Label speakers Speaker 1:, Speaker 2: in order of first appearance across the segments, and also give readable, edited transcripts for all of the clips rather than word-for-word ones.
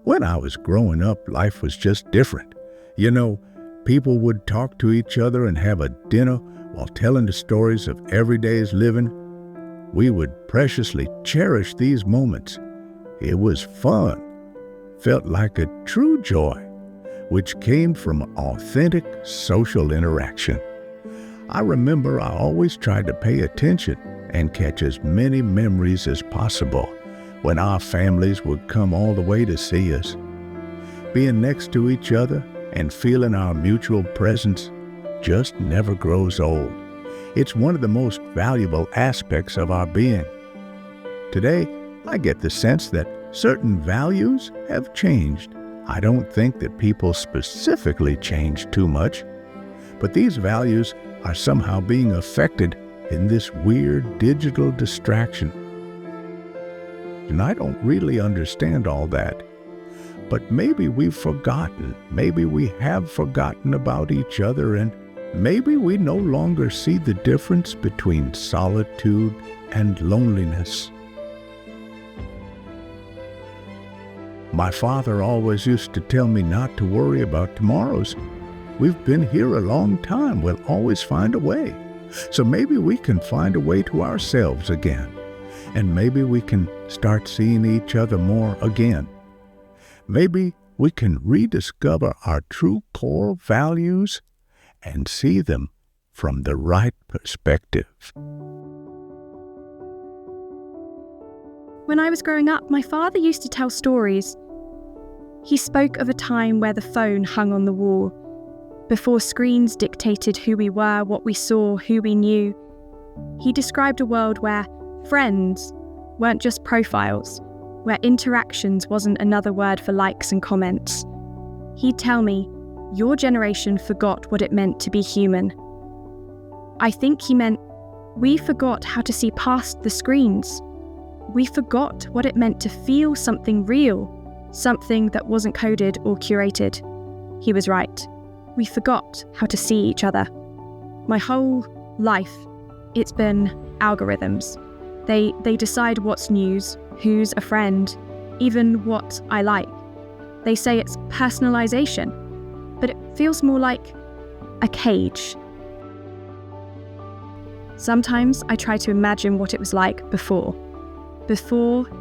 Speaker 1: When I was growing up, life was just different. You know, people would talk to each other and have a dinner while telling the stories of everyday's living. We would preciously cherish these moments. It was fun, felt like a true joy, which came from authentic social interaction. I remember I always tried to pay attention and catch as many memories as possible when our families would come all the way to see us. Being next to each other and feeling our mutual presence just never grows old. It's one of the most valuable aspects of our being. Today, I get the sense that certain values have changed. I don't think that people specifically changed too much, but these values are somehow being affected in this weird digital distraction. And I don't really understand all that. But maybe we've forgotten, maybe we have forgotten about each other, and maybe we no longer see the difference between solitude and loneliness. My father always used to tell me not to worry about tomorrows. We've been here a long time, we'll always find a way. So maybe we can find a way to ourselves again. And maybe we can start seeing each other more again. Maybe we can rediscover our true core values and see them from the right perspective.
Speaker 2: When I was growing up, my father used to tell stories. He spoke of a time where the phone hung on the wall, before screens dictated who we were, what we saw, who we knew. He described a world where friends weren't just profiles, where interactions wasn't another word for likes and comments. He'd tell me, your generation forgot what it meant to be human. I think he meant we forgot how to see past the screens. We forgot what it meant to feel something real, something that wasn't coded or curated. He was right. We forgot how to see each other. My whole life, it's been algorithms. They decide what's news, who's a friend, even what I like. They say it's personalization, but it feels more like a cage. Sometimes I try to imagine what it was like before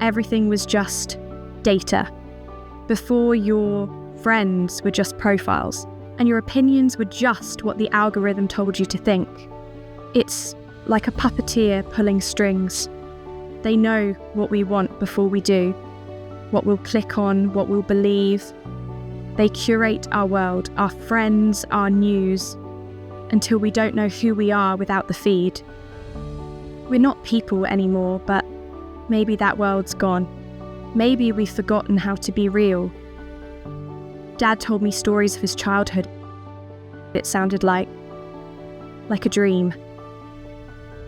Speaker 2: everything was just data, before your friends were just profiles, and your opinions were just what the algorithm told you to think. It's like a puppeteer pulling strings. They know what we want before we do, what we'll click on, what we'll believe. They curate our world, our friends, our news, until we don't know who we are without the feed. We're not people anymore, but maybe that world's gone. Maybe we've forgotten how to be real. Dad told me stories of his childhood. It sounded like a dream.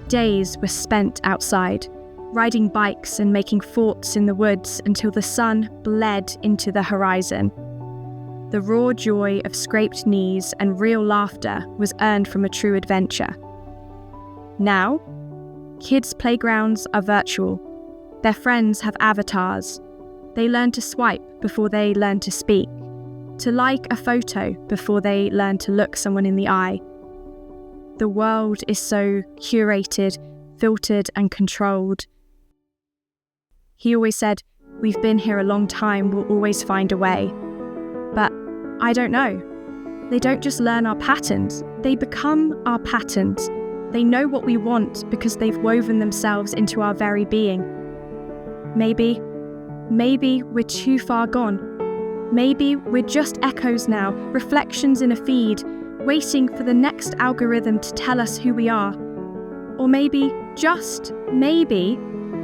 Speaker 2: Days were spent outside, riding bikes and making forts in the woods until the sun bled into the horizon. The raw joy of scraped knees and real laughter was earned from a true adventure. Now, kids' playgrounds are virtual. Their friends have avatars. They learn to swipe before they learn to speak, to like a photo before they learn to look someone in the eye. The world is so curated, filtered, and controlled. He always said, we've been here a long time, we'll always find a way. But I don't know. They don't just learn our patterns, they become our patterns. They know what we want because they've woven themselves into our very being. Maybe we're too far gone. Maybe we're just echoes now, reflections in a feed, waiting for the next algorithm to tell us who we are. Or maybe, just maybe,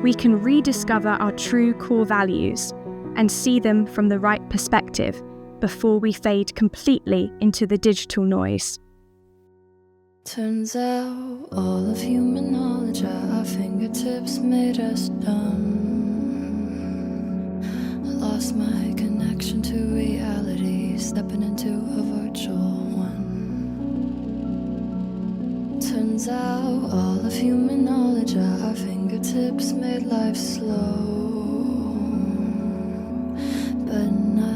Speaker 2: we can rediscover our true core values and see them from the right perspective before we fade completely into the digital noise.
Speaker 3: Turns out all of human knowledge at our fingertips made us dumb. I lost my connection to reality, stepping into a virtual one. Turns out all of human knowledge at our fingertips made life slow, but not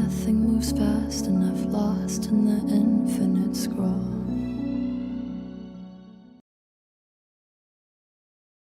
Speaker 3: lost in the